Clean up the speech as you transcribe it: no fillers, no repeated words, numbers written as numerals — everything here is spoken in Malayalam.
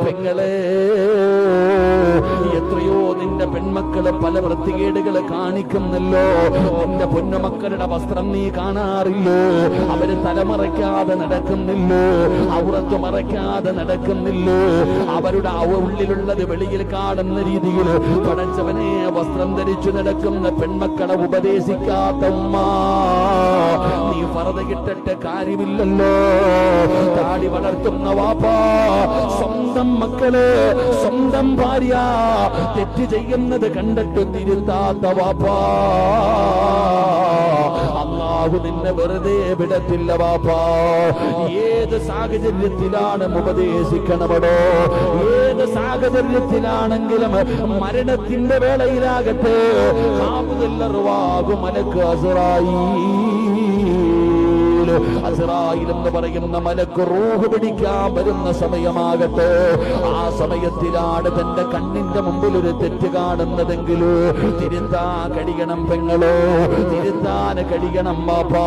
പെങ്ങളെ, എത്രയോ നിന്റെ പെൺമക്കള് പല വൃത്തികേടുകള് കാണിക്കുന്നല്ലോ. നിന്റെ പൊന്നുമക്കളുടെ വസ്ത്രം നീ കാണാറില്ലോ? അവര് തലമറയ്ക്കാതെ നടക്കുന്നില്ലോ, ഔറത്ത് മറയ്ക്കാതെ നടക്കുന്നില്ലോ. അവരുടെ ഉള്ളിലുള്ളത് വെളിയിൽ കാണുന്ന രീതിയിൽ പടച്ചവനെ വസ്ത്രം ധരിച്ചു നടക്കുന്ന പെൺമക്കളെ ഉപദേശിക്കാത്ത ഉമ്മ, നീ ഫർദ് കിട്ടിട്ട് കാര്യമില്ലല്ലോ. താടി വളർത്തുന്ന വാപ്പാ, സ്വന്തം മക്കള് സ്വന്തം ഭാര്യ തെറ്റ് ചെയ്യുന്നത് കണ്ടിട്ട് തിരുത്താത്ത വാപ്പാ, അല്ലാഹു നിന്നെ വെറുതെ വിടത്തില്ല വാപ്പാ. ഏത് സാഹചര്യത്തിലാണ് ഉപദേശിക്കണമടോ, ഏത് സാഹചര്യത്തിലാണെങ്കിലും മരണത്തിന്റെ വേളയിലാകട്ടെ മലക്ക് അസ്റായീൽ എന്ന് പറയുന്ന മലക്ക് റൂഹ് പിടിക്കാൻ വരുന്ന സമയമാകട്ടെ, ആ സമയത്തിലാണ് തന്റെ കണ്ണിന്റെ മുമ്പിൽ ഒരു തെറ്റ് കാണുന്നതെങ്കിലോ തിരുത്താൻ കഴിയണം പെങ്ങളോ, തിരുത്താൻ കഴിയണം വാപ്പാ.